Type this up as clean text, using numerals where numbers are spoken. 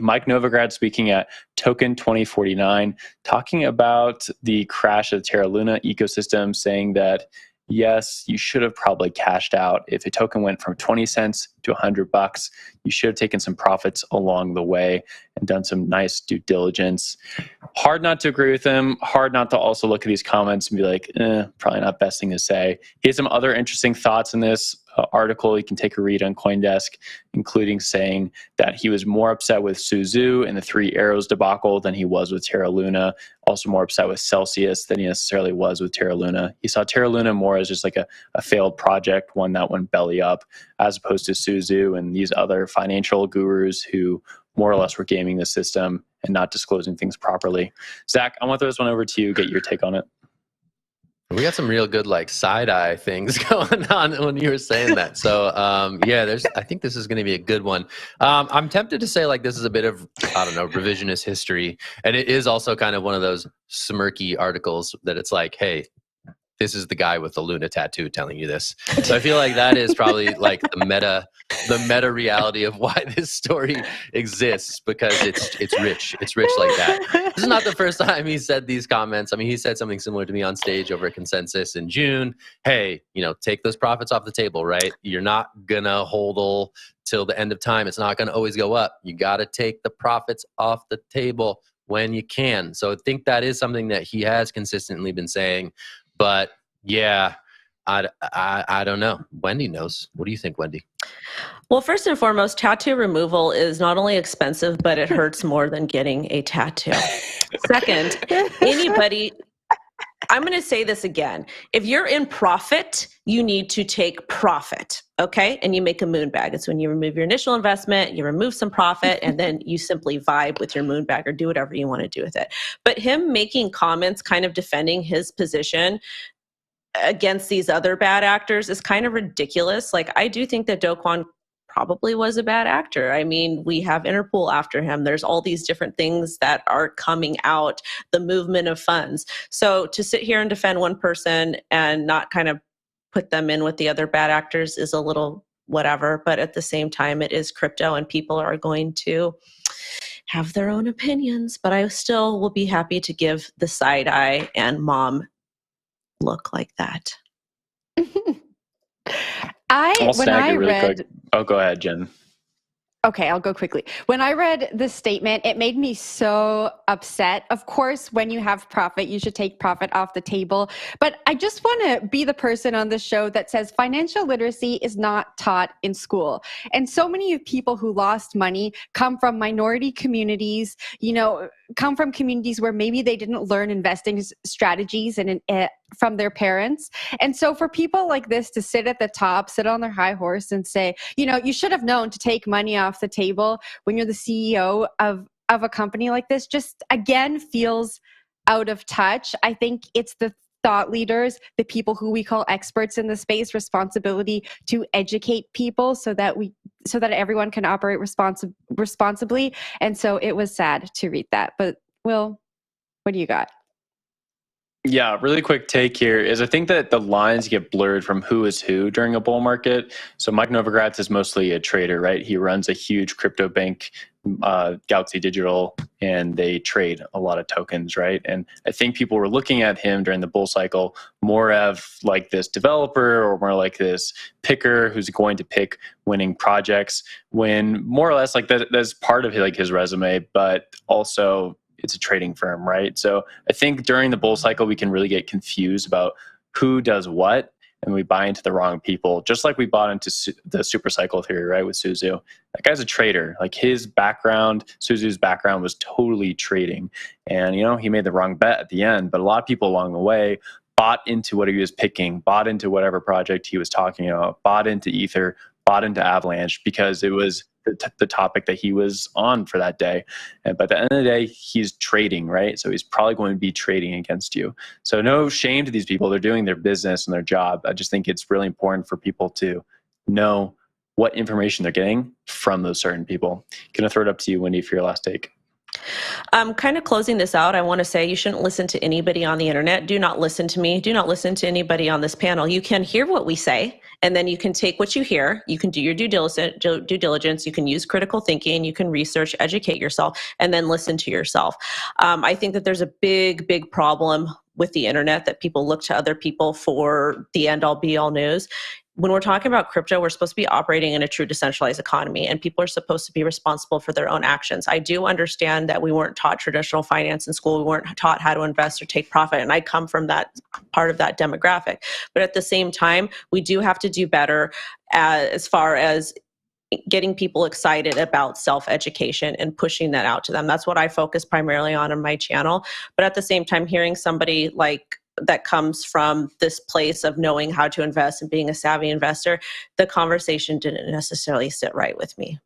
Mike Novogratz speaking at Token 2049, talking about the crash of the Terra Luna ecosystem, saying that yes, you should have probably cashed out. If a token went from 20 cents to $100, you should have taken some profits along the way and done some nice due diligence. Hard not to agree with him. Hard not to also look at these comments and be like, probably not best thing to say. He has some other interesting thoughts in this article. You can take a read on CoinDesk, including saying that he was more upset with Suzu and the Three Arrows debacle than he was with Terra Luna. Also more upset with Celsius than he necessarily was with Terra Luna. He saw Terra Luna more as just like a failed project, one that went belly up, as opposed to Suzu and these other financial gurus who more or less were gaming the system and not disclosing things properly. Zach, I want to throw this one over to you, get your take on it. We got some real good like side-eye things going on when you were saying that. So yeah, I think this is going to be a good one. I'm tempted to say like this is a bit of, I don't know, revisionist history. And it is also kind of one of those smirky articles that it's like, hey, this is the guy with the Luna tattoo telling you this. So I feel like that is probably like the meta reality of why this story exists, because it's rich. It's rich like that. This is not the first time he said these comments. I mean, he said something similar to me on stage over at Consensus in June. Hey, take those profits off the table, right? You're not gonna hodl till the end of time. It's not gonna always go up. You gotta take the profits off the table when you can. So I think that is something that he has consistently been saying. But yeah, I don't know. Wendy knows. What do you think, Wendy? Well, first and foremost, tattoo removal is not only expensive, but it hurts more than getting a tattoo. Second, I'm going to say this again. If you're in profit, you need to take profit, okay? And you make a moon bag. It's when you remove your initial investment, you remove some profit, and then you simply vibe with your moon bag or do whatever you want to do with it. But him making comments kind of defending his position against these other bad actors is kind of ridiculous. Like, I do think that Do Kwon probably was a bad actor. I mean, we have Interpol after him. There's all these different things that are coming out, the movement of funds. So to sit here and defend one person and not kind of put them in with the other bad actors is a little whatever. But at the same time, it is crypto and people are going to have their own opinions. But I still will be happy to give the side eye and mom look like that. Oh, go ahead, Jen. Okay, I'll go quickly. When I read the statement, it made me so upset. Of course, when you have profit, you should take profit off the table. But I just want to be the person on the show that says financial literacy is not taught in school. And so many people who lost money come from minority communities, come from communities where maybe they didn't learn investing strategies and from their parents. And so for people like this to sit at the top, sit on their high horse and say, you should have known to take money off the table when you're the CEO of a company like this, just again feels out of touch. I think it's the thought leaders, the people who we call experts in the space, responsibility to educate people so that everyone can operate responsibly. And so it was sad to read that. But Will, what do you got? Yeah, really quick take here is I think that the lines get blurred from who is who during a bull market. So Mike Novogratz is mostly a trader, right? He runs a huge crypto bank, Galaxy Digital, and they trade a lot of tokens, right? And I think people were looking at him during the bull cycle more of like this developer or more like this picker who's going to pick winning projects, when more or less like that's part of his resume, but also it's a trading firm, right? So I think during the bull cycle, we can really get confused about who does what, and we buy into the wrong people. Just like we bought into the super cycle theory, right, with Suzu. That guy's a trader. Like his background, Suzu's background was totally trading. And, he made the wrong bet at the end, but a lot of people along the way bought into what he was picking, bought into whatever project he was talking about, bought into Ether, bought into Avalanche because it was the topic that he was on for that day. But at the end of the day, he's trading, right? So he's probably going to be trading against you. So no shame to these people. They're doing their business and their job. I just think it's really important for people to know what information they're getting from those certain people. Going to throw it up to you, Wendy, for your last take. Kind of closing this out, I want to say you shouldn't listen to anybody on the internet. Do not listen to me. Do not listen to anybody on this panel. You can hear what we say, and then you can take what you hear. You can do your due diligence. You can use critical thinking. You can research, educate yourself, and then listen to yourself. I think that there's a big problem with the internet, that people look to other people for the end-all be-all news. When we're talking about crypto, we're supposed to be operating in a true decentralized economy, and people are supposed to be responsible for their own actions. I do understand that we weren't taught traditional finance in school. We weren't taught how to invest or take profit, and I come from that part of that demographic. But at the same time, we do have to do better as far as getting people excited about self-education and pushing that out to them. That's what I focus primarily on my channel. But at the same time, hearing somebody like that comes from this place of knowing how to invest and being a savvy investor, the conversation didn't necessarily sit right with me.